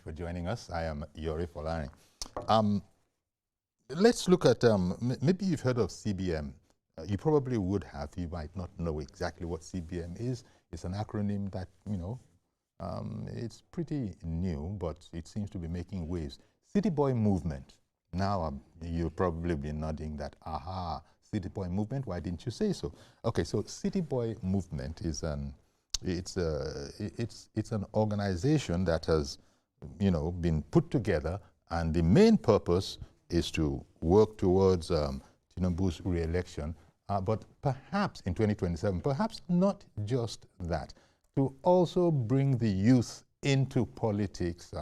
for joining us. I am Yori Folani. Let's look at, maybe you've heard of CBM. You probably would have. You might not know exactly what CBM is. It's an acronym that, it's pretty new, but it seems to be making waves. City Boy Movement. Now, you'll probably be nodding that, aha, City Boy Movement, why didn't you say so? Okay, so City Boy Movement is it's an organization that has, been put together, and the main purpose is to work towards Tinubu's re-election, but perhaps in 2027, perhaps not just that, to also bring the youth into politics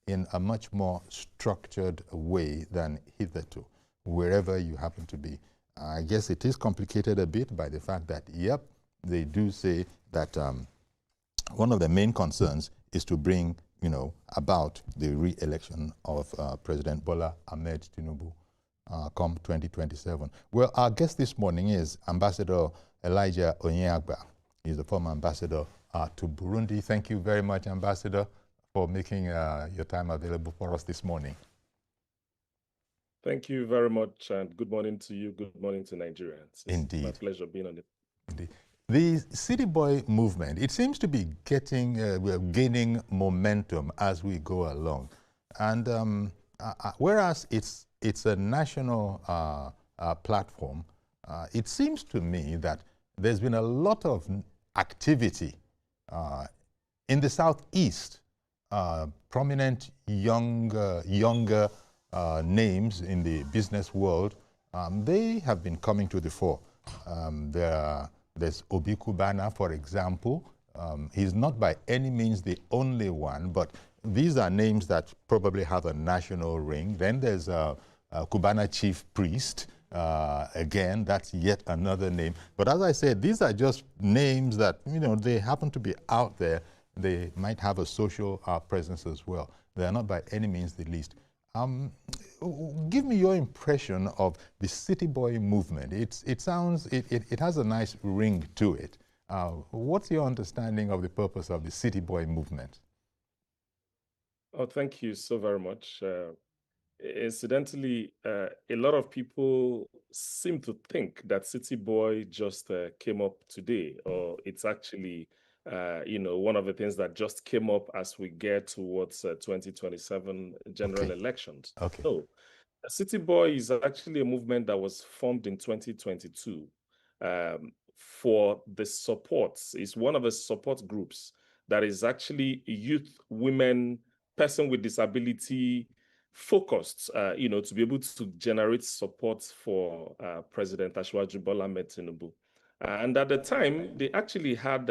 in a much more structured way than hitherto, wherever you happen to be. I guess it is complicated a bit by the fact that, yep, they do say that one of the main concerns is to bring, about the re-election of President Bola Ahmed Tinubu come 2027. Well, our guest this morning is Ambassador Elijah Onyeagba. He's the former ambassador to Burundi. Thank you very much, Ambassador, for making your time available for us this morning. Thank you very much, and good morning to you. Good morning to Nigerians. Indeed. It's my pleasure being on it. Indeed. The City Boy movement, it seems to be gaining momentum as we go along. And whereas it's a national platform, it seems to me that there's been a lot of activity in the Southeast. Prominent younger names in the business world, they have been coming to the fore. There's Obi Kubana, for example. He's not by any means the only one, but these are names that probably have a national ring. Then there's Kubana Chief Priest. Again, that's yet another name. But as I said, these are just names that, they happen to be out there. They might have a social presence as well. They are not by any means the least. Give me your impression of the City Boy movement. It has a nice ring to it. What's your understanding of the purpose of the City Boy movement? Oh, thank you so very much. Incidentally, a lot of people seem to think that City Boy just came up today, or it's actually one of the things that just came up as we get towards 2027 general elections. Okay. No, City Boy is actually a movement that was formed in 2022 for the supports. It's one of the support groups that is actually youth, women, person with disability focused, to be able to generate support for President Asiwaju Bola Ahmed Tinubu. And at the time, they actually had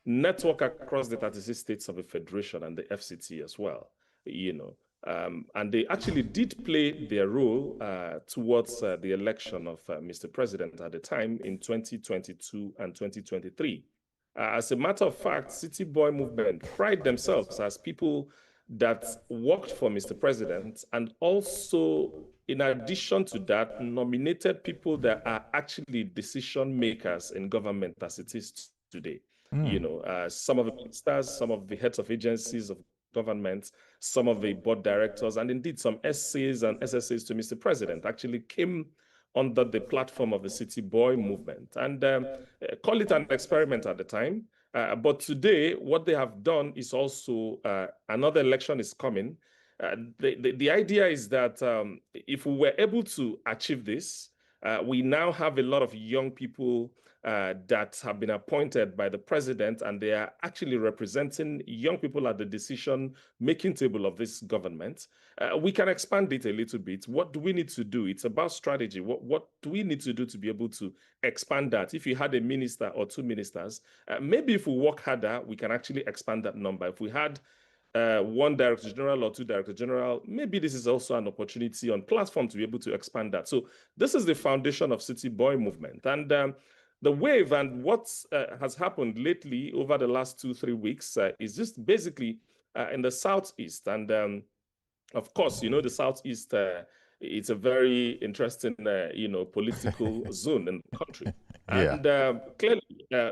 network across the 36 states of the Federation and the FCT as well, and they actually did play their role towards the election of Mr. President at the time in 2022 and 2023. As a matter of fact, City Boy movement pride themselves as people that worked for Mr. President, and also, in addition to that, nominated people that are actually decision makers in government as it is today. Some of the ministers, some of the heads of agencies of government, some of the board directors, and indeed some SCs and SSAs to Mr. President actually came under the platform of the City Boy movement, and call it an experiment at the time. But today, what they have done is also, another election is coming. The idea is that if we were able to achieve this, we now have a lot of young people that have been appointed by the president, and they are actually representing young people at the decision-making table of this government. We can expand it a little bit. What do we need to do? It's about strategy. What do we need to do to be able to expand that? If you had a minister or two ministers, maybe if we work harder, we can actually expand that number. If we had one director general or two director general, maybe this is also an opportunity on platform to be able to expand that. So this is the foundation of City Boy movement. And the wave and what has happened lately over the last 2-3 weeks is just basically in the Southeast. And of course, the Southeast, it's a very interesting, political zone in the country. And clearly,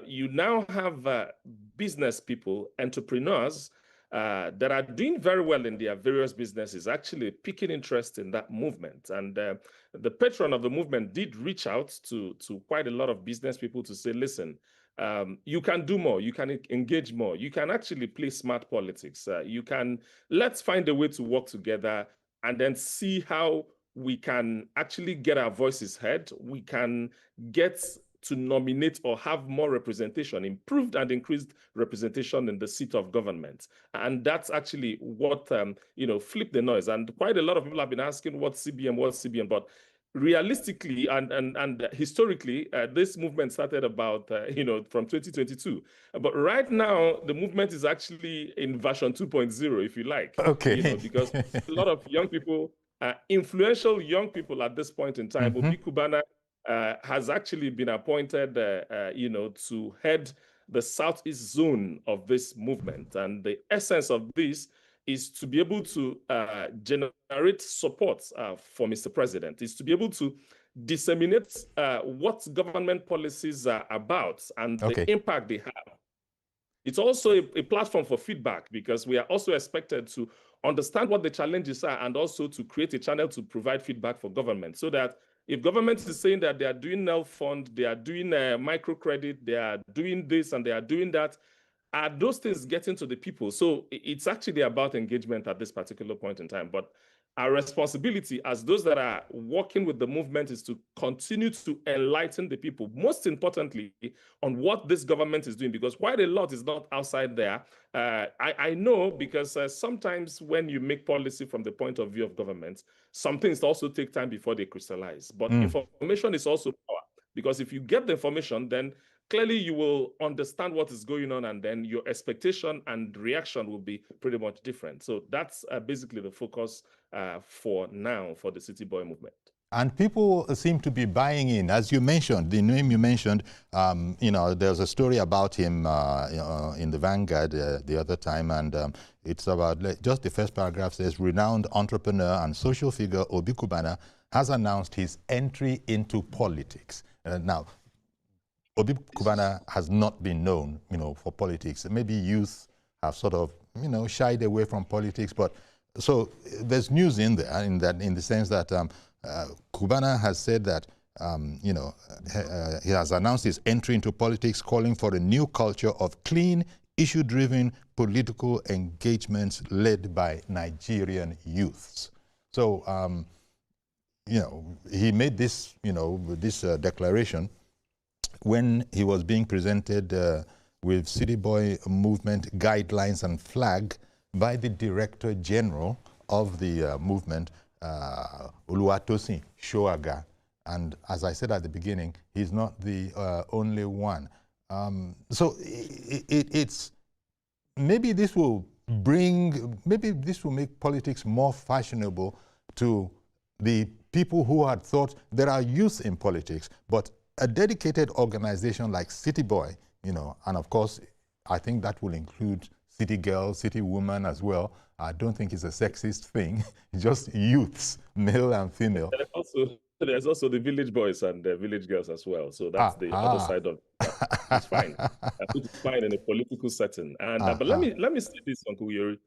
you now have business people, entrepreneurs that are doing very well in their various businesses actually picking interest in that movement. And the patron of the movement did reach out to quite a lot of business people to say, listen, you can do more, you can engage more, you can actually play smart politics. Let's find a way to work together and then see how we can actually get our voices heard. We can get to nominate or have more representation, improved and increased representation in the seat of government. And that's actually what, flipped the noise. And quite a lot of people have been asking what's CBN, but realistically and historically, this movement started about, from 2022. But right now, the movement is actually in version 2.0, if you like. Okay. Because a lot of young people, influential young people at this point in time, Obi Kubana has actually been appointed, to head the Southeast zone of this movement. And the essence of this is to be able to generate support for Mr. President, is to be able to disseminate what government policies are about and the impact they have. It's also a platform for feedback, because we are also expected to understand what the challenges are and also to create a channel to provide feedback for government, so that if government is saying that they are doing NEL fund, they are doing microcredit, they are doing this and they are doing that, are those things getting to the people? So it's actually about engagement at this particular point in time. But our responsibility as those that are working with the movement is to continue to enlighten the people, most importantly, on what this government is doing, because quite a lot is not outside there. I know, because sometimes when you make policy from the point of view of government, some things also take time before they crystallize. But information is also power, because if you get the information, then clearly you will understand what is going on, and then your expectation and reaction will be pretty much different. So that's basically the focus for now for the City Boy movement. And people seem to be buying in. As you mentioned, the name you mentioned, there's a story about him in the Vanguard the other time, and it's about, just the first paragraph says, renowned entrepreneur and social figure Obi Kubana has announced his entry into politics. Now, Obi Kubana has not been known, for politics. Maybe youth have sort of, shied away from politics, but so there's news in there, in the sense that Kubana has said that, he has announced his entry into politics, calling for a new culture of clean, issue-driven political engagements led by Nigerian youths. So, he made this, this declaration when he was being presented with City Boy movement guidelines and flag by the Director General of the movement, Oluwatosin Shoaga. And as I said at the beginning, he's not the only one. So it's, maybe this will make politics more fashionable to the people who had thought there are youth in politics, but a dedicated organization like City Boy, and of course, I think that will include city girls, city women as well. I don't think it's a sexist thing, just youths, male and female. There's also the village boys and the village girls as well. So that's the other side of it. It's fine. It's fine in a political setting. And but let me say this, Uncle Yuri.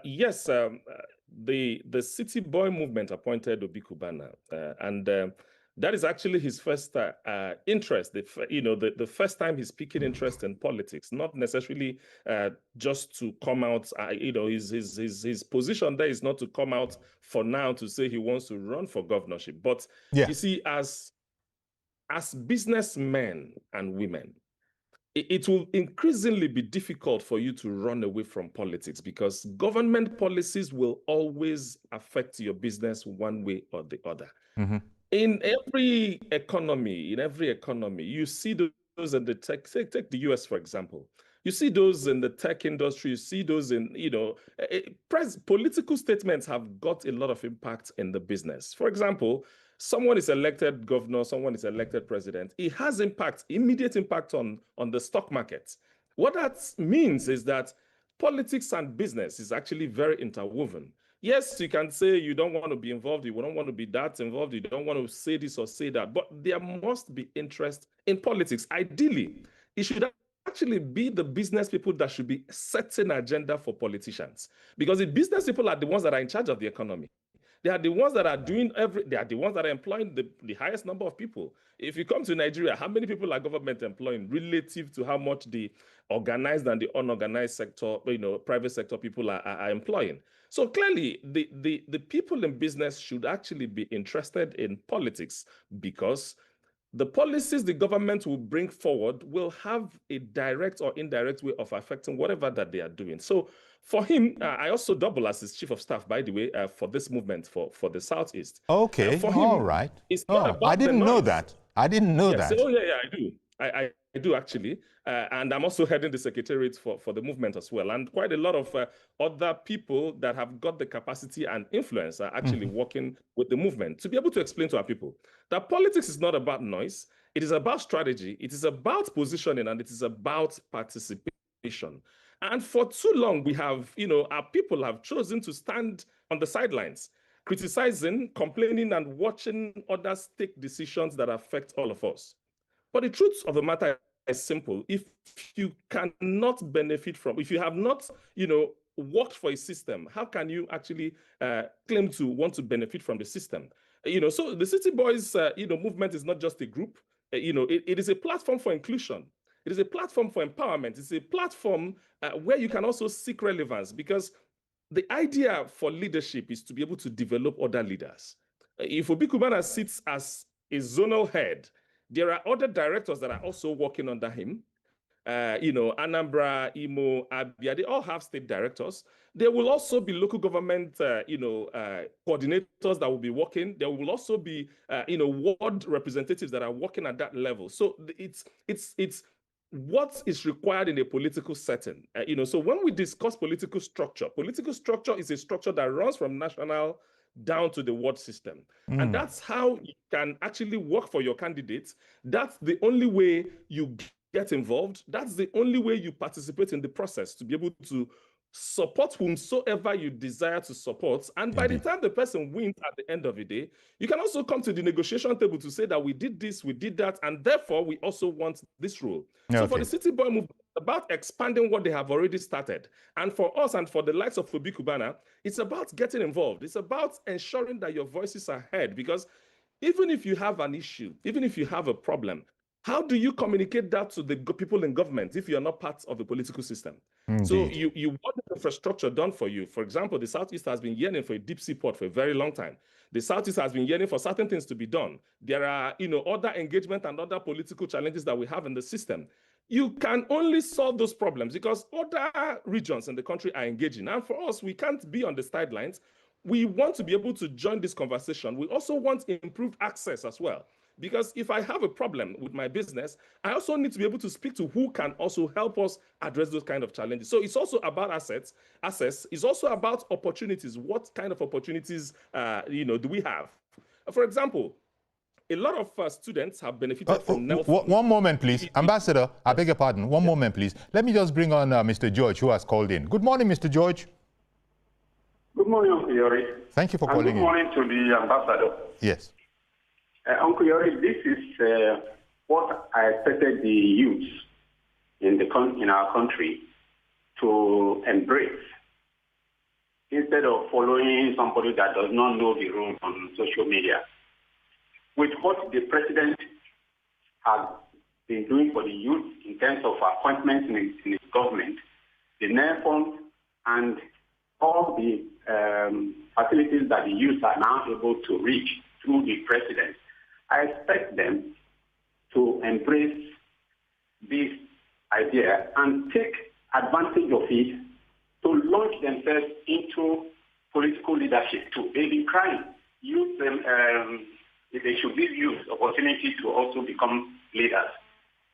Yes, the City Boy movement appointed Obi Kubana, and that is actually his first interest. The first time he's picking interest in politics, not necessarily just to come out. His position there is not to come out for now to say he wants to run for governorship. But you see, as businessmen and women, it will increasingly be difficult for you to run away from politics, because government policies will always affect your business one way or the other. In every economy, you see those in the tech. Take the US, for example. You see those in the tech industry. You see those in, political statements have got a lot of impact in the business. For example, someone is elected governor, someone is elected president. It has immediate impact on the stock market. What that means is that politics and business is actually very interwoven. Yes, you can say you don't want to be involved, you don't want to be that involved, you don't want to say this or say that, but there must be interest in politics. Ideally, it should actually be the business people that should be setting agenda for politicians, because the business people are the ones that are in charge of the economy. They are the ones that are doing they are the ones that are employing the highest number of people. If you come to Nigeria, how many people are government employing relative to how much the organized and the unorganized sector, private sector people are employing? So clearly, the people in business should actually be interested in politics, because the policies the government will bring forward will have a direct or indirect way of affecting whatever that they are doing. So for him, I also double as his chief of staff, by the way, for this movement for the Southeast. Okay, For all him, right. it's not about I didn't the know noise. that. I didn't know Yes. that. Oh, yeah, I do. I do actually. And I'm also heading the secretariat for the movement as well. And quite a lot of other people that have got the capacity and influence are actually working with the movement to be able to explain to our people that politics is not about noise. It is about strategy. It is about positioning, and it is about participation. And for too long, we have, our people have chosen to stand on the sidelines, criticizing, complaining, and watching others take decisions that affect all of us. But the truth of the matter is simple. If you cannot benefit from, if you have not, worked for a system, how can you actually claim to want to benefit from the system? So the City Boys, movement is not just a group. It is a platform for inclusion. It is a platform for empowerment. It's a platform where you can also seek relevance, because the idea for leadership is to be able to develop other leaders. If Obi Kubana sits as a zonal head, there are other directors that are also working under him. Anambra, Imo, Abia, they all have state directors. There will also be local government, coordinators that will be working. There will also be, ward representatives that are working at that level. So it's what is required in a political setting. So when we discuss political structure is a structure that runs from national down to the ward system. And that's how you can actually work for your candidates. That's the only way you get involved. That's the only way you participate in the process, to be able to support whomsoever you desire to support. And by the time the person wins at the end of the day, you can also come to the negotiation table to say that we did this, we did that, and therefore we also want this role. So for the City Boy movement, it's about expanding what they have already started. And for us and for the likes of Obi Kubana, it's about getting involved. It's about ensuring that your voices are heard, because even if you have an issue, even if you have a problem, how do you communicate that to the people in government if you're not part of the political system? Indeed. So you want the infrastructure done for you. For example, the Southeast has been yearning for a deep sea port for a very long time. The Southeast has been yearning for certain things to be done. There are, other engagement and other political challenges that we have in the system. You can only solve those problems because other regions in the country are engaging. And for us, we can't be on the sidelines. We want to be able to join this conversation. We also want improved access as well. Because if I have a problem with my business, I also need to be able to speak to who can also help us address those kind of challenges. So it's also about access. It's also about opportunities. What kind of opportunities, do we have? For example, a lot of students have benefited from Nelson. One moment, please. Ambassador, I beg your pardon. One moment, please. Let me just bring on Mr. George, who has called in. Good morning, Mr. George. Good morning, Uncle Yori. Thank you for calling in. Good morning to the ambassador. Yes. Uncle Yori, this is what I expected the youth in our country to embrace, instead of following somebody that does not know the rules on social media. With what the president has been doing for the youth in terms of appointments in his government, the NER fund, and all the facilities that the youth are now able to reach through the president, I expect them to embrace this idea and take advantage of it to launch themselves into political leadership too. They've been crying. Use them, they should give youth opportunity to also become leaders.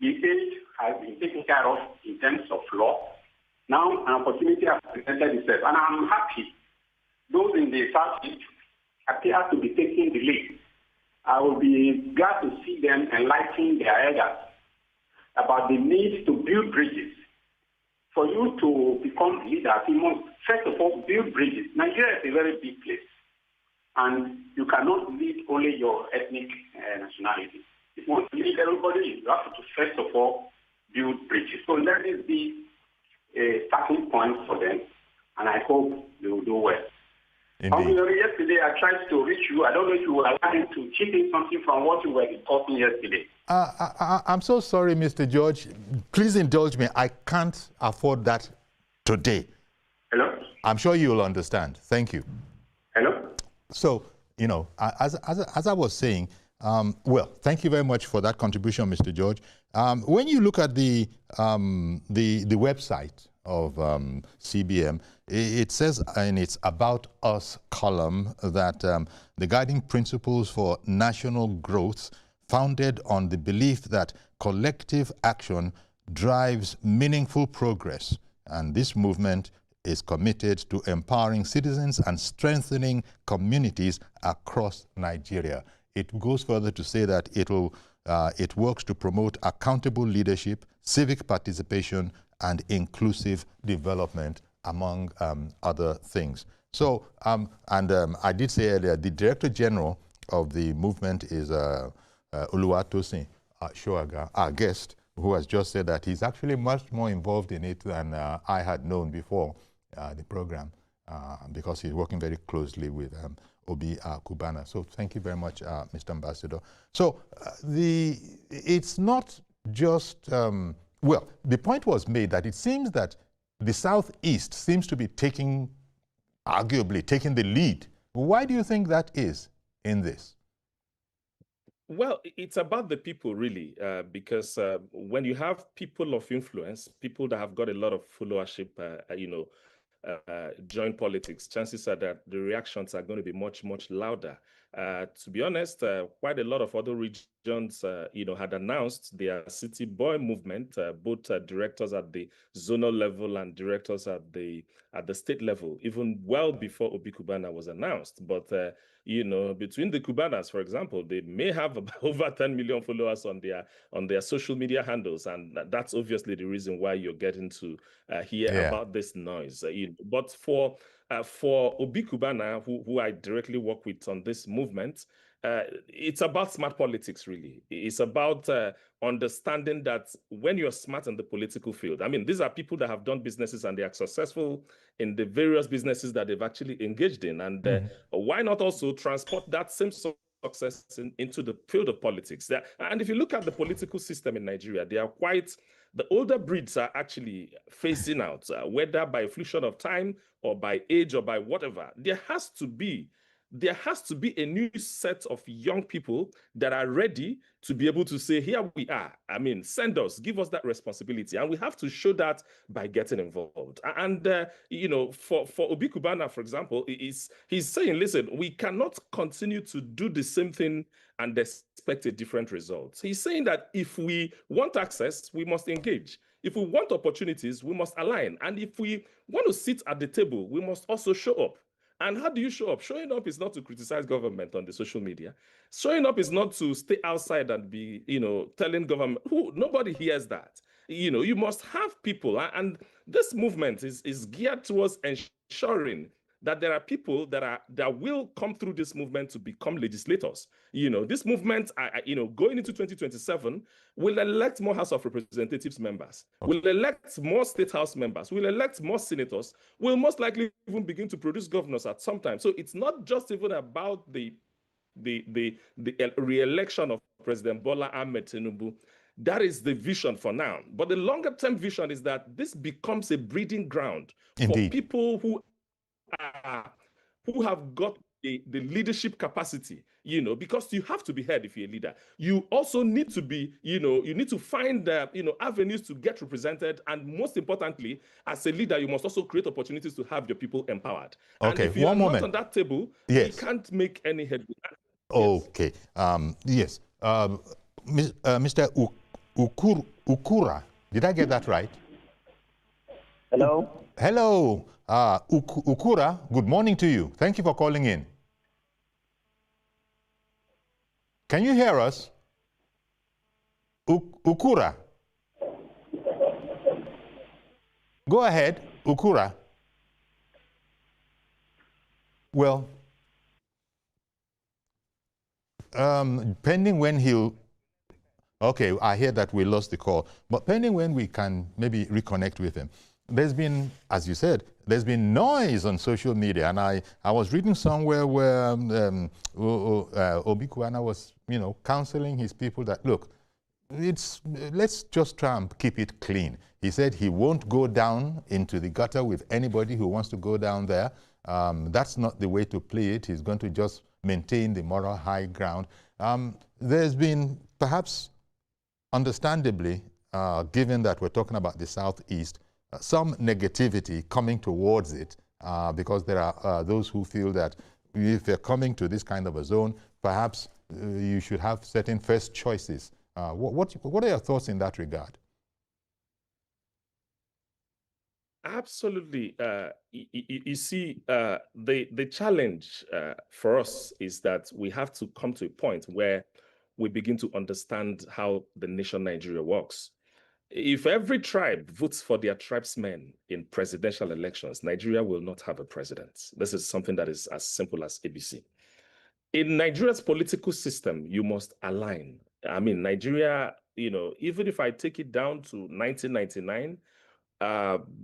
The age has been taken care of in terms of law. Now an opportunity has presented itself, and I'm happy. Those in the Southeast appear to be taking the lead. I will be glad to see them enlightening their elders about the need to build bridges. For you to become leaders, you must first of all build bridges. Nigeria is a very big place, and you cannot lead only your ethnic nationality. If you want to lead everybody, you have to first of all build bridges. So let this be a starting point for them, and I hope they will do well. Yesterday I tried to reach you. I don't know if you were allowed to chip in something from what you were discussing yesterday. I'm so sorry, Mr. George. Please indulge me. I can't afford that today. Hello? I'm sure you'll understand. Thank you. Hello? So, you know, as I was saying, well, thank you very much for that contribution, Mr. George. When you look at the website of CBM, it says in its About Us column that the guiding principles for national growth founded on the belief that collective action drives meaningful progress, and this movement is committed to empowering citizens and strengthening communities across Nigeria. It goes further to say that it works to promote accountable leadership, civic participation, and inclusive development, among other things. So, I did say earlier, the Director General of the movement is Oluwatosin Shoaga, our guest, who has just said that he's actually much more involved in it than I had known before the program, because he's working very closely with Obi Kubana. So thank you very much, Mr. Ambassador. So it's not just, well, the point was made that it seems that the Southeast seems to be arguably taking the lead. Why do you think that is in this? Well, it's about the people, really, because when you have people of influence, people that have got a lot of followership, join politics, chances are that the reactions are going to be much, much louder. To be honest, quite a lot of other regions, had announced their city boy movement, both directors at the zonal level and directors at the state level, even well before Obi Kubana was announced. But between the Kubanas, for example, they may have over 10 million followers on their social media handles, and that's obviously the reason why you're getting to hear about this noise. But for Obi Kubana, who I directly work with on this movement, it's about smart politics, really. It's about understanding that when you're smart in the political field, I mean, these are people that have done businesses and they are successful in the various businesses that they've actually engaged in. And why not also transport that same success into the field of politics? And if you look at the political system in Nigeria, they are the older breeds are actually phasing out, whether by fruition of time or by age or by whatever. There has to be a new set of young people that are ready to be able to say, here we are. I mean, send us, give us that responsibility. And we have to show that by getting involved. And, for Obi Kubana, for example, he's saying, listen, we cannot continue to do the same thing and expect a different result. He's saying that if we want access, we must engage. If we want opportunities, we must align. And if we want to sit at the table, we must also show up. And how do you show up? Showing up is not to criticize government on the social media. Showing up is not to stay outside and be, telling government, nobody hears that. You must have people. And this movement is geared towards ensuring that there are people that will come through this movement to become legislators. This movement, going into 2027, will elect more House of Representatives members, will elect more State House members, will elect more senators, will most likely even begin to produce governors at some time. So it's not just even about the re-election of President Bola Ahmed Tinubu. That is the vision for now. But the longer-term vision is that this becomes a breeding ground for people who have got the leadership capacity, because you have to be heard if you're a leader. You also need to be, you need to find, avenues to get represented. And most importantly, as a leader, you must also create opportunities to have your people empowered. Okay, and if you're not on that table, you can't make any headway. Okay, yes. Mr. Ukura, did I get that right? Hello. Hello. Ukura, good morning to you. Thank you for calling in. Can you hear us? Ukura. Go ahead, Ukura. Well, pending when he'll... Okay, I hear that we lost the call, but pending when we can maybe reconnect with him. There's been, as you said, there's been noise on social media, and I was reading somewhere where Obi Kubana was, counseling his people that, look, let's just try and keep it clean. He said he won't go down into the gutter with anybody who wants to go down there. That's not the way to play it. He's going to just maintain the moral high ground. There's been perhaps understandably, given that we're talking about the Southeast, some negativity coming towards it because there are those who feel that if you're coming to this kind of a zone, perhaps you should have certain first choices. What are your thoughts in that regard? Absolutely. You see, the challenge for us is that we have to come to a point where we begin to understand how the nation Nigeria works. If every tribe votes for their tribesmen in presidential elections, Nigeria will not have a president. This is something that is as simple as ABC. In Nigeria's political system, you must align. I mean, Nigeria, even if I take it down to 1999,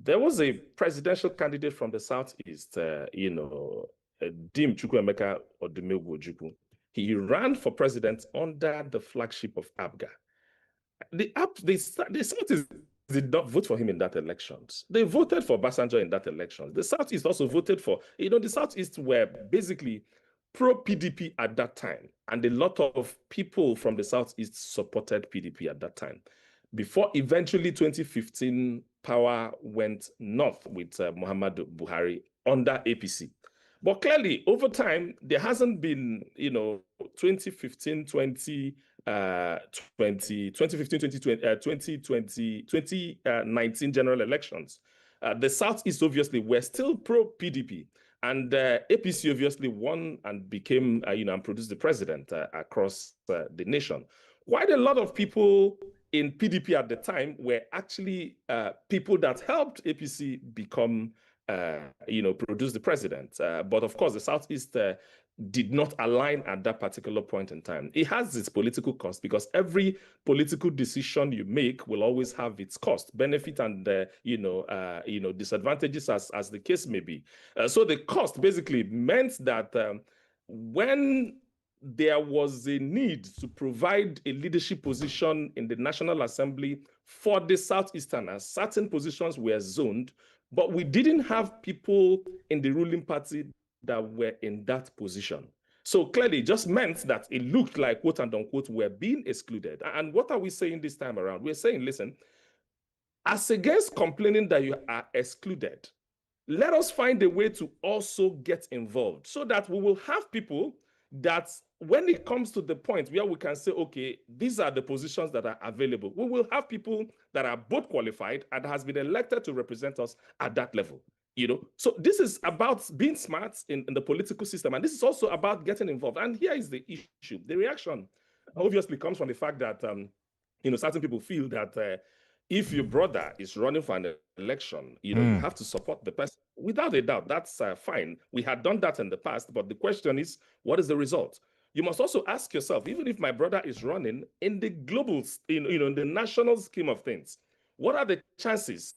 there was a presidential candidate from the Southeast, Dim Chukwuemeka Odumegwu. He ran for president under the flagship of ABGA. The Southeast did not vote for him in that elections. They voted for Obasanjo in that election. The Southeast also voted for, the Southeast were basically pro-PDP at that time. And a lot of people from the Southeast supported PDP at that time. Before eventually 2015, power went north with Muhammadu Buhari under APC. But clearly, over time, there hasn't been, 2015, 2020, 2019 general elections. The Southeast obviously were still pro-PDP. And APC obviously won and became, and produced the president across the nation. Quite a lot of people in PDP at the time were actually people that helped APC become, produce the president. But of course, the Southeast did not align at that particular point in time. It has its political cost because every political decision you make will always have its cost, benefit, and disadvantages as the case may be. So the cost basically meant that when there was a need to provide a leadership position in the National Assembly for the Southeasterners, certain positions were zoned, but we didn't have people in the ruling party that were in that position. So clearly it just meant that it looked like, quote and unquote, we're being excluded. And what are we saying this time around? We're saying, listen, as against complaining that you are excluded, let us find a way to also get involved so that we will have people that when it comes to the point where we can say, okay, these are the positions that are available, we will have people that are both qualified and has been elected to represent us at that level. So this is about being smart in the political system, and this is also about getting involved. And here is the issue. The reaction obviously comes from the fact that, certain people feel that if your brother is running for an election, you have to support the person. Without a doubt, that's fine. We had done that in the past, but the question is, what is the result? You must also ask yourself, even if my brother is running in the global, in the national scheme of things, what are the chances,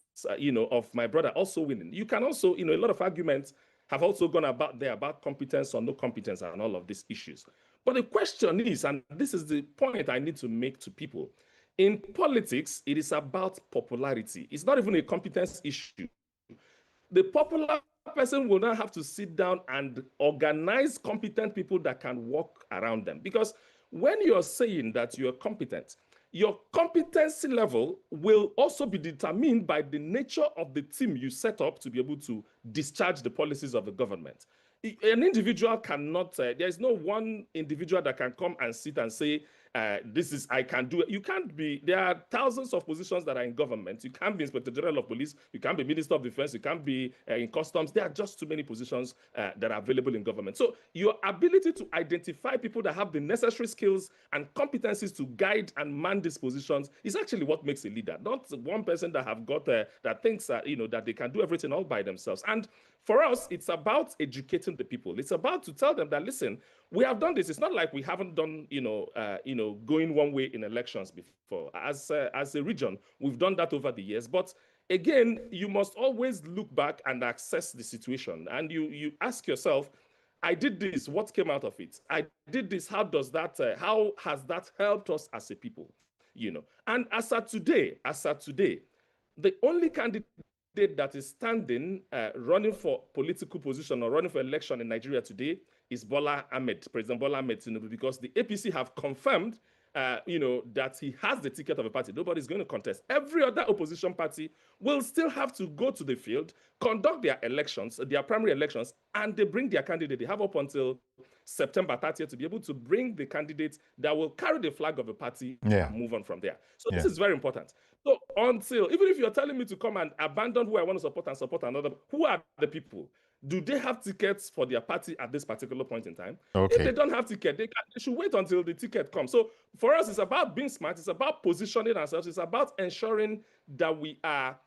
of my brother also winning? You can also, a lot of arguments have also gone about competence or no competence and all of these issues. But the question is, and this is the point I need to make to people, in politics, it is about popularity. It's not even a competence issue. The popular person will now have to sit down and organize competent people that can work around them. Because when you're saying that you're competent, your competency level will also be determined by the nature of the team you set up to be able to discharge the policies of the government. An individual cannot, there's no one individual that can come and sit and say, I can do it. You can't be, there are thousands of positions that are in government. You can't be Inspector General of Police. You can't be Minister of Defense. You can't be in Customs. There are just too many positions that are available in government. So your ability to identify people that have the necessary skills and competencies to guide and man these positions is actually what makes a leader. Not one person that have got, that thinks, that they can do everything all by themselves. And For us, it's about educating the people. It's about to tell them that, listen, we have done this. It's not like we haven't done, going one way in elections before. As a region, we've done that over the years. But again, you must always look back and assess the situation. And you ask yourself, I did this, what came out of it? I did this, how has that helped us as a people? And as of today, the only candidate that is standing, running for political position or running for election in Nigeria today is President Bola Ahmed Tinubu, because the APC have confirmed, that he has the ticket of a party. Nobody's going to contest. Every other opposition party will still have to go to the field, conduct their elections, their primary elections, and they bring their candidate. They have up until September 30th to be able to bring the candidates that will carry the flag of a party and move on from there. So this is very important. So even if you're telling me to come and abandon who I want to support and support another, who are the people? Do they have tickets for their party at this particular point in time? Okay. If they don't have ticket, they should wait until the ticket comes. So for us, it's about being smart. It's about positioning ourselves. It's about ensuring that we are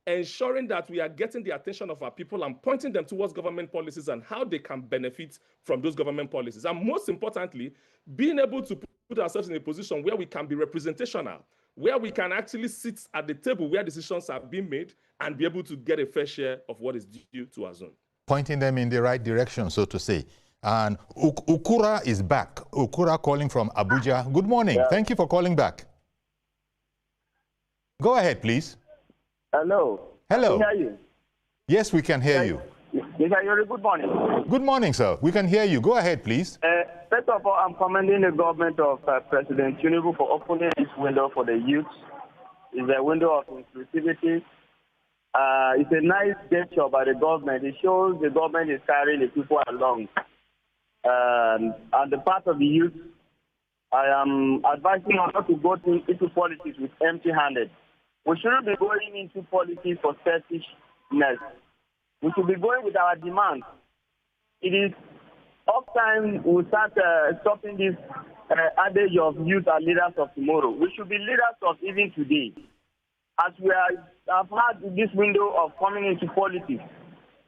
getting the attention of our people and pointing them towards government policies and how they can benefit from those government policies. And most importantly, being able to put ourselves in a position where we can be representational, where we can actually sit at the table where decisions are being made and be able to get a fair share of what is due to our zone. Pointing them in the right direction, so to say. And Ukura is back. Ukura calling from Abuja. Good morning. Yeah. Thank you for calling back. Go ahead, please. Hello. Hello. Can you hear you? Yes, we can hear you. Good morning. Good morning, sir. We can hear you. Go ahead, please. First of all, I'm commending the government of President Tinubu for opening this window for the youth. It's a window of inclusivity. It's a nice gesture by the government. It shows the government is carrying the people along. And the part of the youth, I am advising us not to go into politics with empty-handed. We shouldn't be going into politics for selfishness. We should be going with our demands. It is up time we start stopping this adage of youth are leaders of tomorrow. We should be leaders of even today. As we have had this window of coming into politics,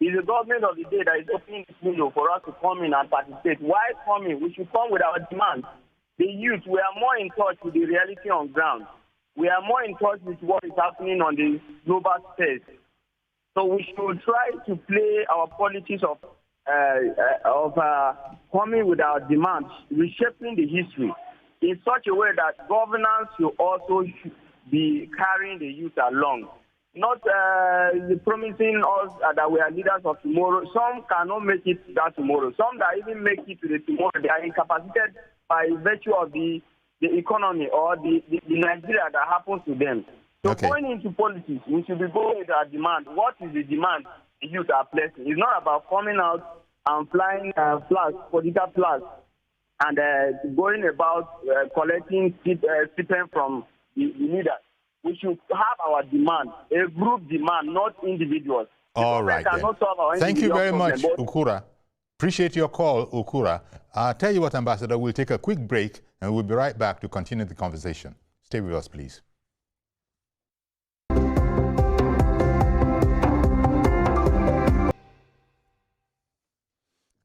it's the government of the day that is opening this window for us to come in and participate. Why coming? We should come with our demands. The youth, we are more in touch with the reality on ground. We are more in touch with what is happening on the global space. So we should try to play our politics of coming with our demands, reshaping the history in such a way that governance will also be carrying the youth along. Not promising us that we are leaders of tomorrow. Some cannot make it that tomorrow. Some that even make it to the tomorrow, they are incapacitated by virtue of the economy or the Nigeria that happens to them. So going into politics, we should be going with our demand. What is the demand the youth are placing? It's not about coming out and flying flags, political flags, and going about collecting stipend from the leaders. We should have our demand, a group demand, not individuals. All right. Thank you very much, Ukura. Appreciate your call, Ukura. I'll tell you what, Ambassador, we'll take a quick break and we'll be right back to continue the conversation. Stay with us, please.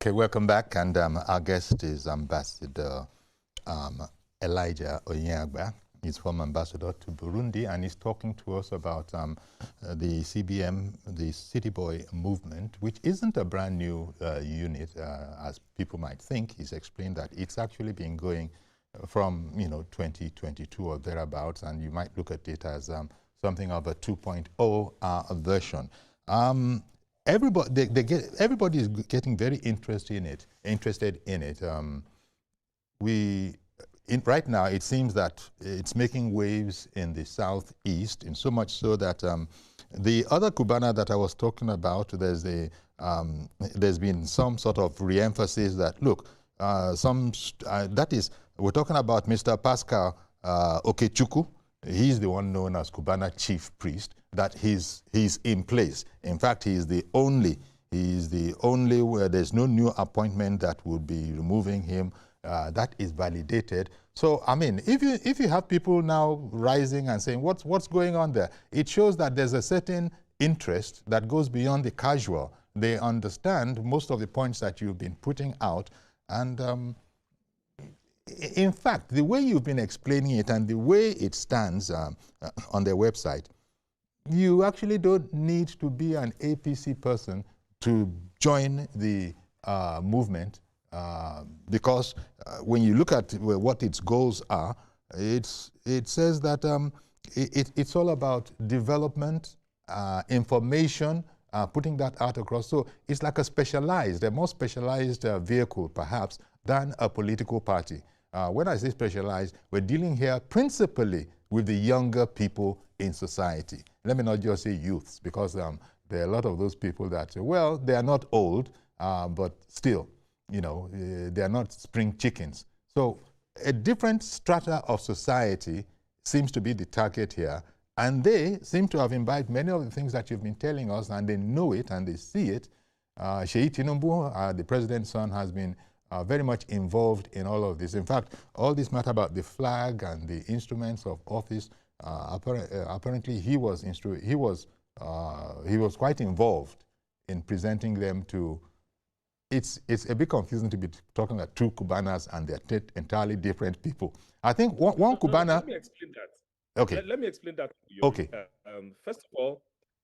Okay, welcome back. And our guest is Ambassador Elijah Onyeagba. He's former ambassador to Burundi, and he's talking to us about the CBM, the City Boy movement, which isn't a brand new unit, as people might think. He's explained that it's actually been going from 2022 or thereabouts, and you might look at it as something of a 2.0 version. Everybody is getting very interested in it. Right now, it seems that it's making waves in the southeast, in so much so that the other Kubana that I was talking about, there's been some sort of re-emphasis that, look, that is, we're talking about Mr. Pascal Okechukwu. He's the one known as Kubana chief priest, that he's in place. In fact, he's the only where there's no new appointment that would be removing him. That is validated. So, I mean, if you have people now rising and saying, what's going on there? It shows that there's a certain interest that goes beyond the casual they understand most of the points that you've been putting out. And in fact, the way you've been explaining it and the way it stands on their website, you actually don't need to be an APC person to join the movement, because when you look at what its goals are, it says that it's all about development, information, putting that out across. So it's like a more specialized vehicle, perhaps, than a political party. When I say specialized, we're dealing here principally with the younger people in society. Let me not just say youths, because there are a lot of those people that, well, they are not old, but still, you know, they are not spring chickens. So a different strata of society seems to be the target here, and they seem to have imbibed many of the things that you've been telling us, and they know it and they see it. Tinubu, the president's son, has been very much involved in all of this. In fact, all this matter about the flag and the instruments of office, apparently he was quite involved in presenting them to. It's a bit confusing to be talking about two Kubanas and they're entirely different people. I think one Kubana. Let me explain that. Okay. Let me explain that. Okay. First of all,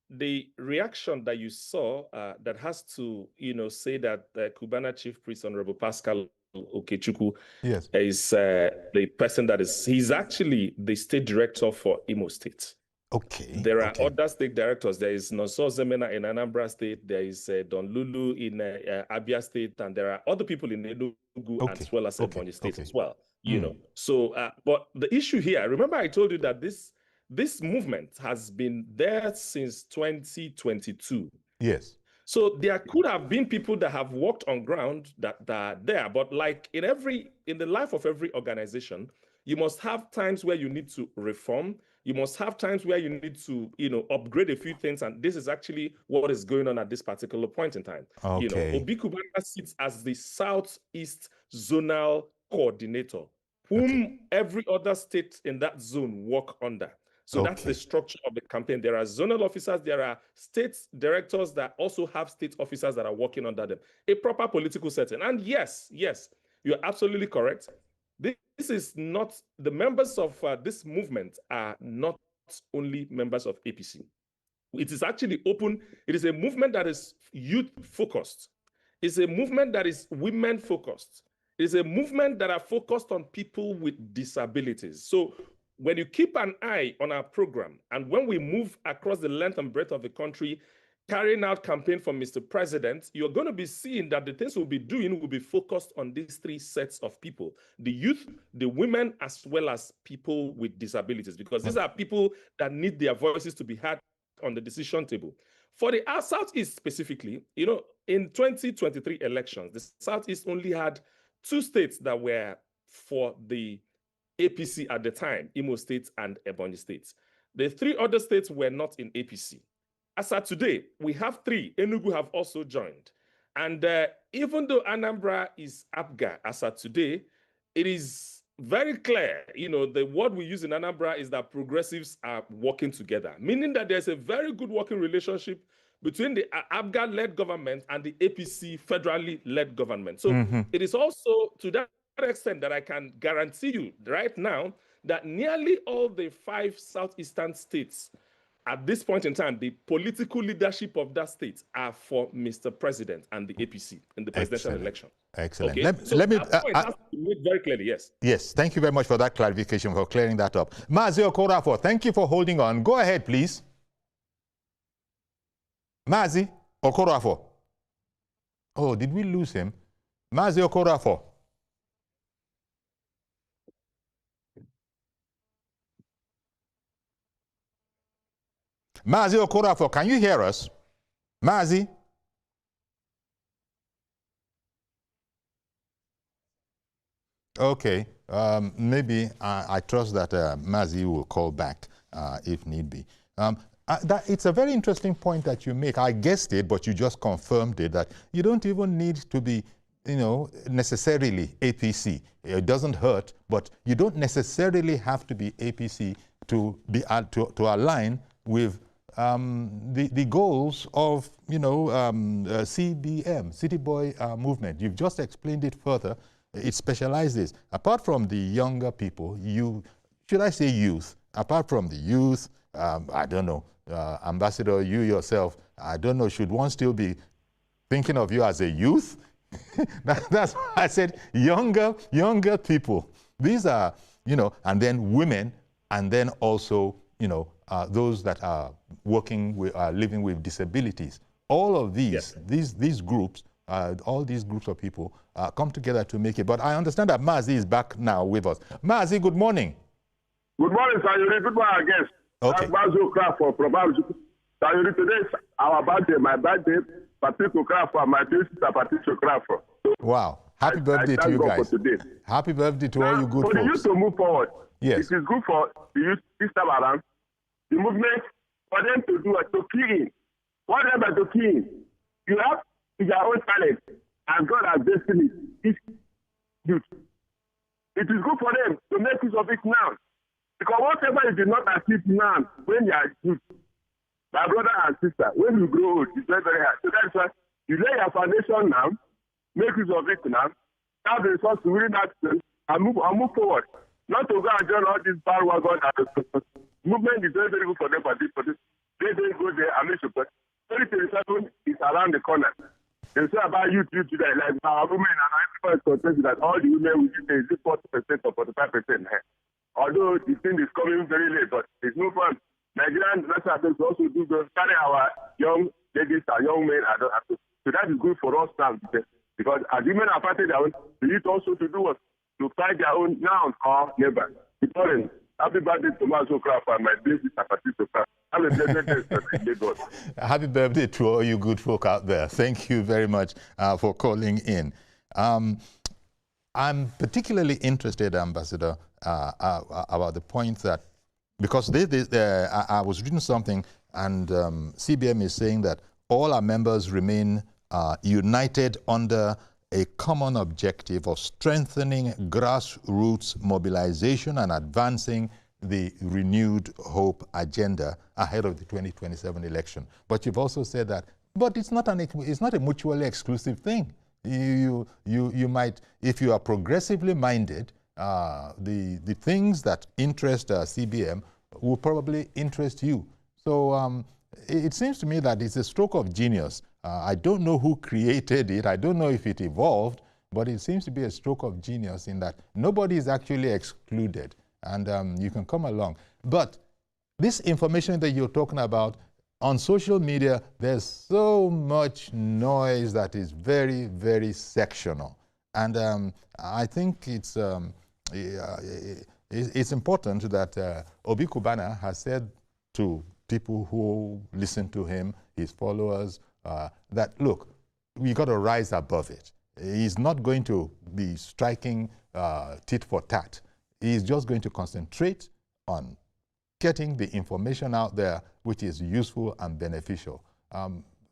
the reaction that you saw that has to, say that the Kubana chief priest, Honorable Pascal Okechukwu, yes, is the person he's actually the state director for Imo State. Okay. There are other state directors. There is Nonso Zemena in Anambra State. There is Don Lulu in Abia State, and there are other people in Enugu as well as Ebonyi State as well. You know. So, but the issue here, remember, I told you that this movement has been there since 2022. Yes. So there could have been people that have walked on ground that are there, but like in the life of every organization, you must have times where you need to reform. You must have times where you need to, upgrade a few things. And this is actually what is going on at this particular point in time. Okay. Obi Kubana sits as the Southeast Zonal Coordinator, whom every other state in that zone work under. So that's the structure of the campaign. There are zonal officers, there are state directors that also have state officers that are working under them. A proper political setting. And yes, you're absolutely correct. This is not, the members of this movement are not only members of APC. It is actually open. It is a movement that is youth-focused. It's a movement that is women-focused. It's a movement that are focused on people with disabilities. So when you keep an eye on our program, and when we move across the length and breadth of the country, carrying out campaign for Mr. President, you're going to be seeing that the things we'll be doing will be focused on these three sets of people: the youth, the women, as well as people with disabilities, because these are people that need their voices to be heard on the decision table. For the Southeast specifically, in 2023 elections, the Southeast only had 2 states that were for the APC at the time: Imo State and Ebonyi State. The 3 other states were not in APC. As of today, we have 3. Enugu have also joined. And even though Anambra is APGA as of today, it is very clear, the word we use in Anambra is that progressives are working together, meaning that there's a very good working relationship between the APGA-led government and the APC federally-led government. So it is also to that extent that I can guarantee you right now that nearly all the 5 southeastern states at this point in time, the political leadership of that state are for Mr. President and the APC in the presidential election. Excellent. Okay? Let me point has to be made very clearly, yes. Yes, thank you very much for that clarification, for clearing that up. Mazi Okorafor, thank you for holding on. Go ahead, please. Mazi Okorafor. Oh, did we lose him? Mazi Okorafor. Mazi Okorafor, can you hear us? Mazi? Okay, maybe I trust that Mazi will call back if need be. It's a very interesting point that you make. I guessed it, but you just confirmed it, that you don't even need to be, necessarily APC. It doesn't hurt, but you don't necessarily have to be APC to align with the goals of, CBM, City Boy movement. You've just explained it further. It specializes. Apart from the younger people, should I say youth? Apart from the youth, I don't know, Ambassador, you yourself, I don't know, should one still be thinking of you as a youth? That's why I said younger people. These are, and then women, and then also, those that are working with, living with disabilities. All of these, yes. these groups, all these groups of people come together to make it. But I understand that Mazi is back now with us. Mazi, good morning. Good morning, Sayuri. Good morning, guest. Okay. Mazu Crawford from Sayuri, today is our birthday, my birthday. Patrick Crawford, my big sister Patricia Crawford. Wow. Happy birthday to you guys. Happy birthday to all you good for folks. For the youth to move forward, yes. It is good for the youth this time around. The movement, for them to do it, to key in. Whatever to key in, you have your own talent, and God has destiny. It's youth. It is good for them to make use of it now. Because whatever you did not achieve now, when you are youth, my brother and sister, when you grow old, it's very, very hard. So that's why you lay your foundation now, make use of it now, have the resources to really action, and move forward. Not to go and join all these bandwagon and movement is very, very good for them for this. They go there and make support. 2027 is around the corner. They say about youth today, like our women and everybody contest that all the women will say is this 40% or 45%. Although the thing is coming very late, but it's no fun. Nigerian national affairs also do carry our young ladies and young men. So that is good for us now because as women are fighting their own, we need also to do what? To fight their own now or never. Happy birthday to Mazo Crawford, my big sister Patricia Crawford. Have a blessed day, Lagos. Happy birthday to all you good folk out there. Thank you very much for calling in. I'm particularly interested, Ambassador, about the point that, because I was reading something, and CBM is saying that all our members remain united under a common objective of strengthening grassroots mobilization and advancing the renewed hope agenda ahead of the 2027 election. But you've also said that, but it's not a mutually exclusive thing. You might, if you are progressively minded, the things that interest CBM will probably interest you. So it seems to me that it's a stroke of genius. I don't know who created it. I don't know if it evolved, but it seems to be a stroke of genius in that nobody is actually excluded, and you can come along. But this information that you're talking about, on social media, there's so much noise that is very, very sectional. And I think it's important that Obi Kubana has said to people who listen to him, his followers, that, look, we got to rise above it. He's not going to be striking tit for tat. He's just going to concentrate on getting the information out there which is useful and beneficial.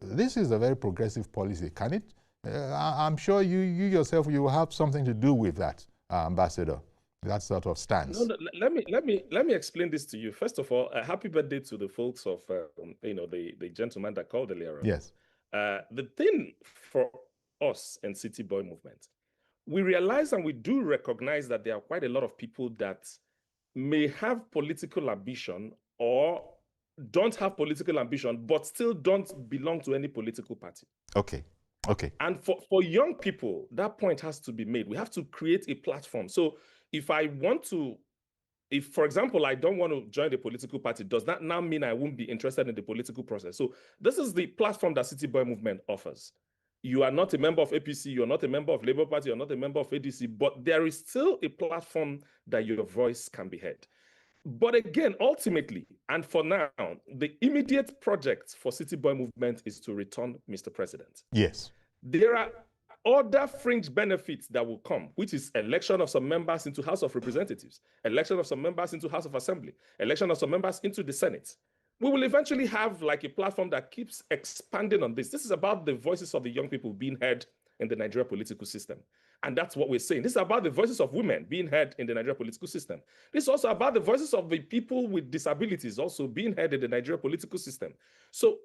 This is a very progressive policy. Can it? I'm sure you yourself, you will have something to do with that, Ambassador, that sort of stance. No, let me explain this to you. First of all, happy birthday to the folks of the gentleman that called earlier. Yes. The thing for us in City Boy movement, we realize and we do recognize that there are quite a lot of people that may have political ambition or don't have political ambition, but still don't belong to any political party. Okay. Okay. And for young people, that point has to be made. We have to create a platform. So if, for example, I don't want to join the political party, does that now mean I won't be interested in the political process? So this is the platform that City Boy movement offers. You are not a member of APC, you're not a member of Labour Party, you're not a member of ADC, but there is still a platform that your voice can be heard. But again, ultimately, and for now, the immediate project for City Boy movement is to return Mr. President. Yes. There are other fringe benefits that will come, which is election of some members into House of Representatives, election of some members into House of Assembly, election of some members into the Senate. We will eventually have like a platform that keeps expanding on this. This is about the voices of the young people being heard in the Nigerian political system. And that's what we're saying. This is about the voices of women being heard in the Nigerian political system. This is also about the voices of the people with disabilities also being heard in the Nigerian political system. So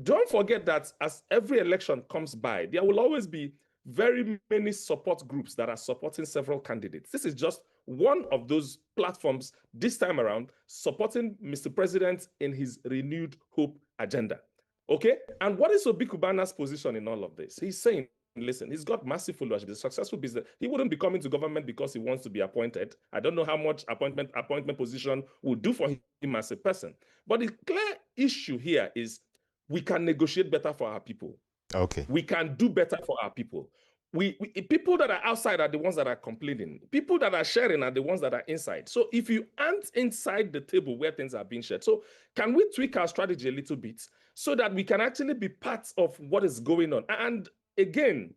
don't forget that as every election comes by, there will always be very many support groups that are supporting several candidates. This is just one of those platforms this time around supporting Mr. President in his renewed hope agenda. Okay? And what is Obi Kubana's position in all of this? He's saying, listen, he's got massive followership. He's a successful business. He wouldn't be coming to government because he wants to be appointed. I don't know how much appointment position will do for him as a person. But the clear issue here is we can negotiate better for our people. Okay. We can do better for our people. People that are outside are the ones that are complaining. People that are sharing are the ones that are inside. So if you aren't inside the table where things are being shared, so can we tweak our strategy a little bit so that we can actually be part of what is going on? And again,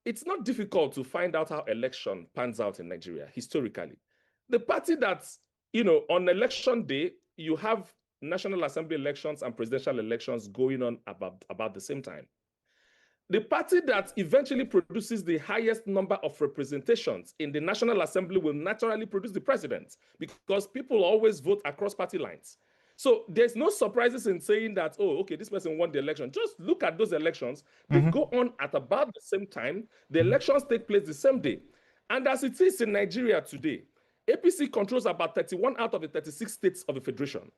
it's not difficult to find out how election pans out in Nigeria historically. The party that's, on election day, you have National Assembly elections and presidential elections going on about the same time. The party that eventually produces the highest number of representations in the National Assembly will naturally produce the president because people always vote across party lines. So there's no surprises in saying that, oh, okay, this person won the election. Just look at those elections. They go on at about the same time. The elections take place the same day. And as it is in Nigeria today, APC controls about 31 out of the 36 states of the federation.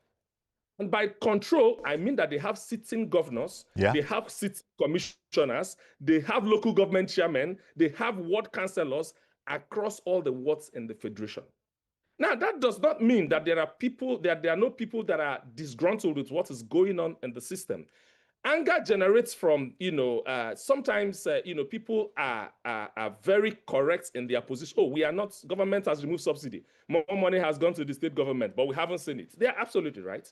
And by control, I mean that they have sitting governors, they have sitting commissioners, they have local government chairmen, they have ward councillors across all the wards in the federation. Now, that does not mean that there are no people that are disgruntled with what is going on in the system. Anger generates from, sometimes, people are very correct in their position. Oh, we are not, government has removed subsidy. More money has gone to the state government, but we haven't seen it. They are absolutely right.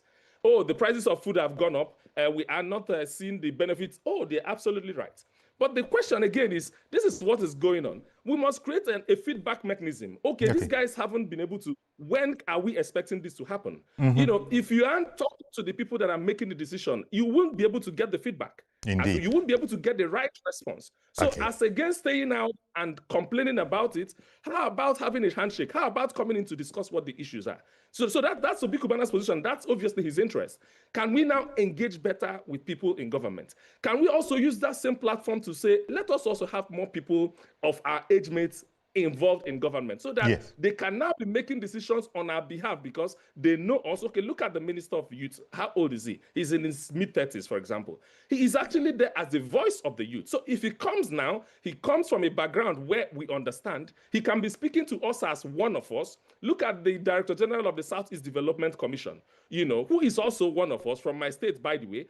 Oh, the prices of food have gone up. We are not seeing the benefits. Oh, they're absolutely right. But the question again is, this is what is going on. We must create a feedback mechanism. Okay, these guys haven't been able to, when are we expecting this to happen? If you aren't talking to the people that are making the decision, you won't be able to get the feedback. Indeed. You won't be able to get the right response. So as against staying out and complaining about it, how about having a handshake? How about coming in to discuss what the issues are? So that's Obi Kubana's position. That's obviously his interest. Can we now engage better with people in government? Can we also use that same platform to say, let us also have more people of our age mates involved in government so that they can now be making decisions on our behalf because they know also, okay, look at the Minister of Youth. How old is he? He's in his mid-30s, for example. He is actually there as the voice of the youth. So if he comes now, he comes from a background where we understand. He can be speaking to us as one of us. Look at the Director General of the Southeast Development Commission, who is also one of us from my state, by the way,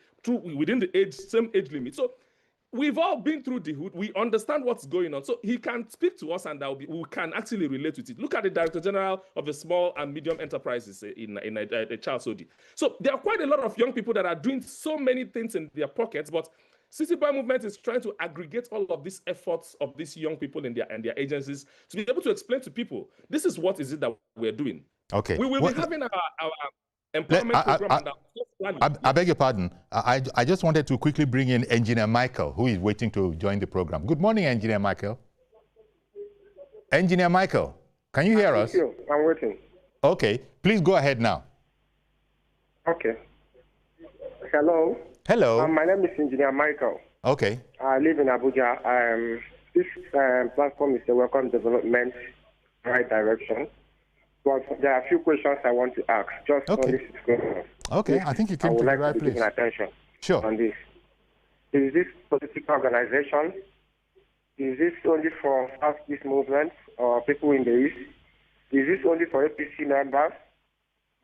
within the same age limit. So we've all been through the hood. We understand what's going on. So he can speak to us and we can actually relate with it. Look at the Director General of the Small and Medium Enterprises in Charles Odi. So there are quite a lot of young people that are doing so many things in their pockets, but City Boy Movement is trying to aggregate all of these efforts of these young people and their agencies to be able to explain to people, this is what is it that we're doing. Okay. We will be having our empowerment program. I beg your pardon. I just wanted to quickly bring in Engineer Michael, who is waiting to join the program. Good morning, Engineer Michael. Engineer Michael, can you hear us? Thank you. I'm waiting. Okay. Please go ahead now. Okay. Hello. Hello. My name is Engineer Michael. Okay. I live in Abuja. This platform is a welcome development, right direction. But there are a few questions I want to ask. Just on this discussion. Okay, I think you came to the right place. Attention sure. On this. Is this political organization? Is this only for Southeast movement or people in the East? Is this only for APC members?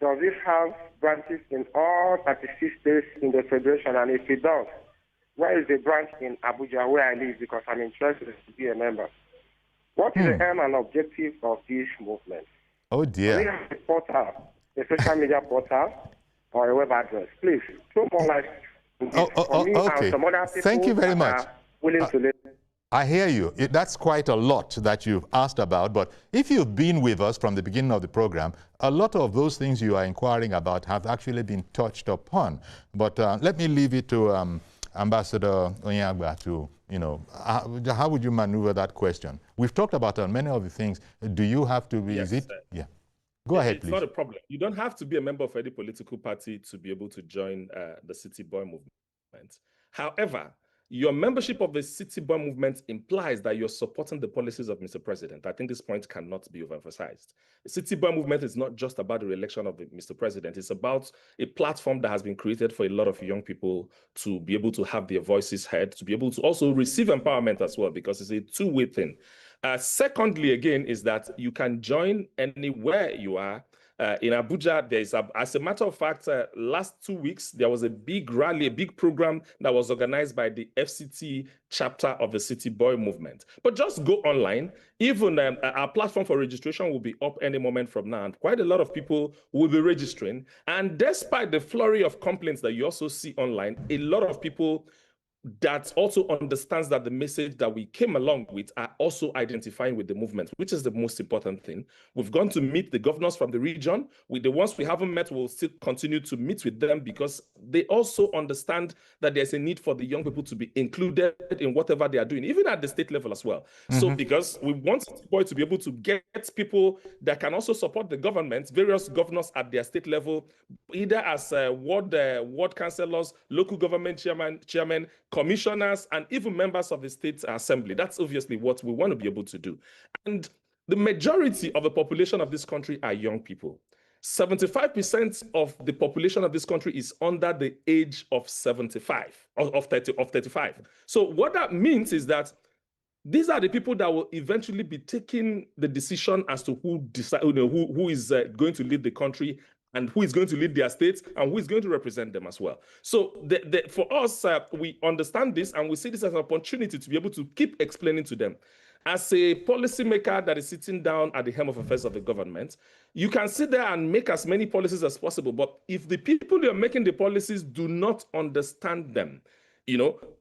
Does it have branches in all 36 states in the federation? And if it does, where is the branch in Abuja where I live? Because I'm interested to be a member. What is the aim and objective of this movement? Oh dear. We have a portal, a social media portal, or a web address. Please, throw more light. Okay. Thank you very much. Willing to listen. I hear you. That's quite a lot that you've asked about, but if you've been with us from the beginning of the program, a lot of those things you are inquiring about have actually been touched upon. But let me leave it to Ambassador Onyagba, to, how would you maneuver that question? We've talked about many of the things. Do you have to be, Yes, yeah. Go ahead, please. It's not a problem. You don't have to be a member of any political party to be able to join the City Boy movement. However, your membership of the City Boy movement implies that you're supporting the policies of Mr. President. I think this point cannot be overemphasized. The City Boy movement is not just about the re-election of Mr. President. It's about a platform that has been created for a lot of young people to be able to have their voices heard, to be able to also receive empowerment as well, because it's a two-way thing. Secondly, again, is that you can join anywhere you are. In Abuja, as a matter of fact, last 2 weeks, there was a big rally, a big program that was organized by the FCT chapter of the City Boy movement. But just go online. Even our platform for registration will be up any moment from now. And quite a lot of people will be registering. And despite the flurry of complaints that you also see online, a lot of people that also understands that the message that we came along with are also identifying with the movement, which is the most important thing. We've gone to meet the governors from the region. With the ones we haven't met, we'll still continue to meet with them because they also understand that there's a need for the young people to be included in whatever they are doing, even at the state level as well. So because we want City Boy to be able to get people that can also support the government, various governors at their state level, either as ward councillors, local government chairman, commissioners, and even members of the state assembly. That's obviously what we want to be able to do. And the majority of the population of this country are young people. 75% of the population of this country is under the age of 75, of 35. So what that means is that these are the people that will eventually be taking the decision as to who is going to lead the country, and who is going to lead their states, and who is going to represent them as well. So for us, we understand this, and we see this as an opportunity to be able to keep explaining to them. As a policymaker that is sitting down at the helm of affairs of the government, you can sit there and make as many policies as possible, but if the people who are making the policies do not understand them,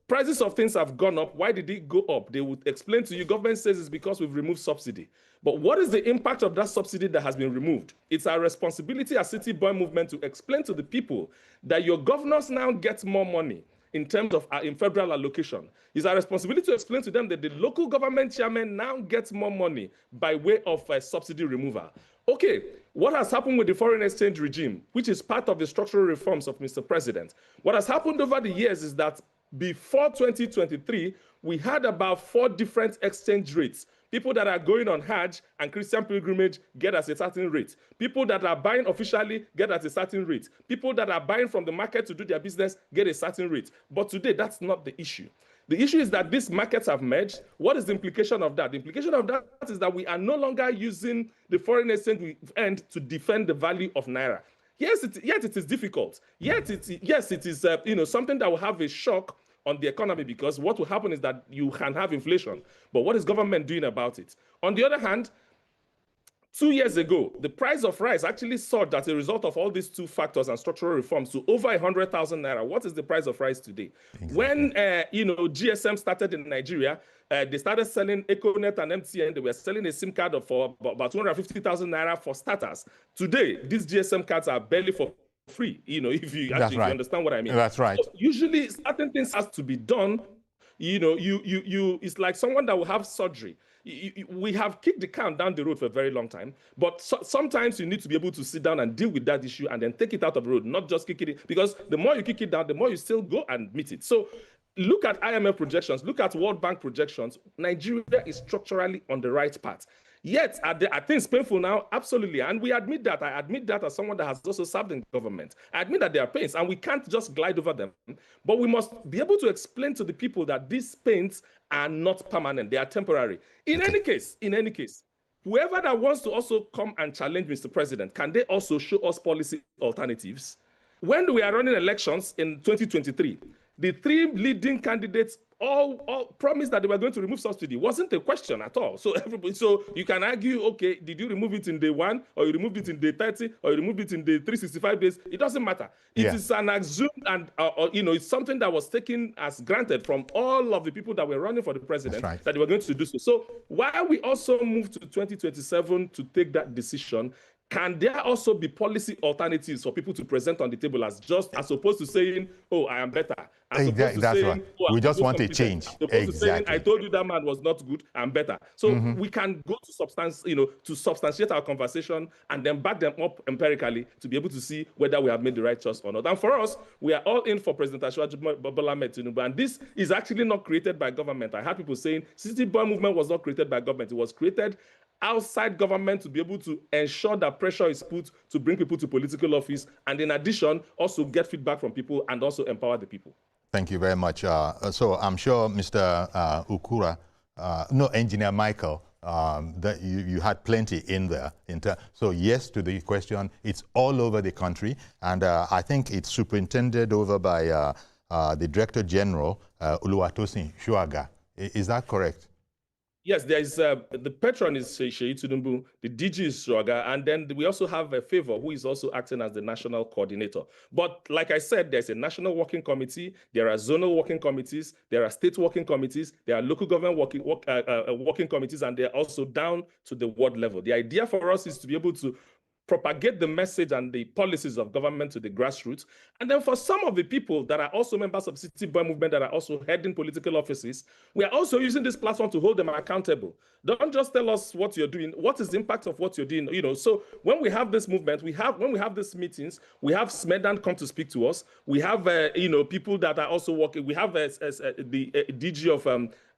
prices of things have gone up. Why did it go up? They would explain to you, government says it's because we've removed subsidy. But what is the impact of that subsidy that has been removed? It's our responsibility as City Boy movement to explain to the people that your governors now get more money in terms of in federal allocation. It's our responsibility to explain to them that the local government chairman now gets more money by way of subsidy removal. Okay, what has happened with the foreign exchange regime, which is part of the structural reforms of Mr. President? What has happened over the years is that before 2023, we had about 4 different exchange rates. People that are going on Hajj and Christian pilgrimage get at a certain rate. People that are buying officially get at a certain rate. People that are buying from the market to do their business get a certain rate. But today, that's not the issue. The issue is that these markets have merged. What is the implication of that? The implication of that is that we are no longer using the foreign exchange we earned to defend the value of Naira. Yes, it is difficult. Yes, it is something that will have a shock on the economy, because what will happen is that you can have inflation. But what is government doing about it? On the other hand, 2 years ago, the price of rice actually soared as a result of all these 2 factors and structural reforms to over 100,000 naira. What is the price of rice today? Exactly. When GSM started in Nigeria, they started selling Econet and MTN. They were selling a SIM card for about 250,000 naira for starters. Today, these GSM cards are barely for free, if you actually understand what I mean. That's right. So usually certain things has to be done. It's like someone that will have surgery. We have kicked the can down the road for a very long time, but sometimes you need to be able to sit down and deal with that issue and then take it out of the road, not just kick it, because the more you kick it down, the more you still go and meet it. So look at IMF projections, look at World Bank projections. Nigeria is structurally on the right path. Yet, I think it's painful now, absolutely. And we admit that. I admit that as someone that has also served in government. I admit that there are pains, and we can't just glide over them. But we must be able to explain to the people that these pains are not permanent. They are temporary. In any case, whoever that wants to also come and challenge Mr. President, can they also show us policy alternatives? When we are running elections in 2023, the 3 leading candidates all promised that they were going to remove subsidy. Wasn't a question at all. So you can argue, okay, did you remove it in day 1, or you removed it in day 30, or you removed it in day 365 days? It doesn't matter. It is an assumed, and it's something that was taken as granted from all of the people that were running for the president, that they were going to do so. So while we also move to 2027 to take that decision, can there also be policy alternatives for people to present on the table as opposed to saying, oh, I am better? As opposed to saying, oh, we just want a change. As opposed to saying, I told you that man was not good, I'm better. So we can go to substance, to substantiate our conversation and then back them up empirically to be able to see whether we have made the right choice or not. And for us, we are all in for President Bola Ahmed Tinubu. And this is actually not created by government. I had people saying, City Boy movement was not created by government. It was created outside government to be able to ensure that pressure is put to bring people to political office, and in addition, also get feedback from people and also empower the people. Thank you very much. So I'm sure Mr. Ukura, Engineer Michael, that you had plenty in there. So yes to the question, it's all over the country, and I think it's superintended over by the Director General, Oluwatosin Shuaga. Is that correct? Yes, there is the patron is Sheyi Tinubu, the DG is Shuaga, and then we also have a Favor who is also acting as the national coordinator. But like I said, there's a national working committee, there are zonal working committees, there are state working committees, there are local government working committees, and they're also down to the ward level. The idea for us is to be able to propagate the message and the policies of government to the grassroots. And then for some of the people that are also members of City Boy movement that are also heading political offices, we are also using this platform to hold them accountable. Don't just tell us what you're doing. What is the impact of what you're doing? So when we have this movement, when we have these meetings, we have Smedan come to speak to us. We have people that are also working. We have the DG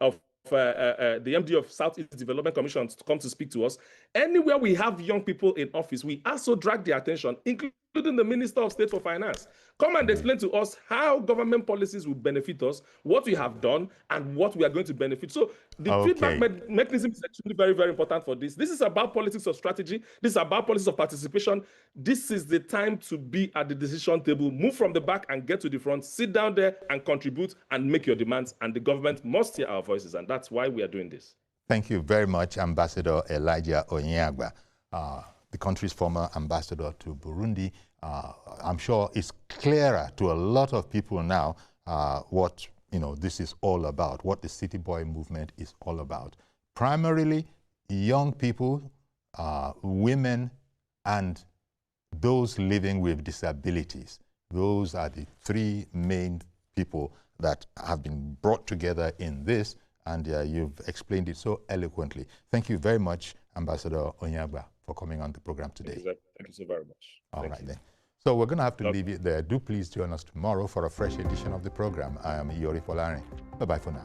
of the MD of Southeast Development Commission to come to speak to us. Anywhere we have young people in office, we also drag their attention, including the Minister of State for Finance. Come and explain to us how government policies will benefit us, what we have done, and what we are going to benefit. So the feedback mechanism is actually very, very important for this. This is about politics of strategy. This is about politics of participation. This is the time to be at the decision table, move from the back and get to the front, sit down there and contribute and make your demands. And the government must hear our voices. And that's why we are doing this. Thank you very much, Ambassador Elijah Onyeagba, the country's former ambassador to Burundi. I'm sure it's clearer to a lot of people now what this is all about, what the City Boy movement is all about. Primarily, young people, women, and those living with disabilities. Those are the three main people that have been brought together in this, and you've explained it so eloquently. Thank you very much, Ambassador Onyeagba, for coming on the program today. Thank you so very much. All right then. So we're going to have to leave it there. Do please join us tomorrow for a fresh edition of the program. I am Iyori Folari. Bye-bye for now.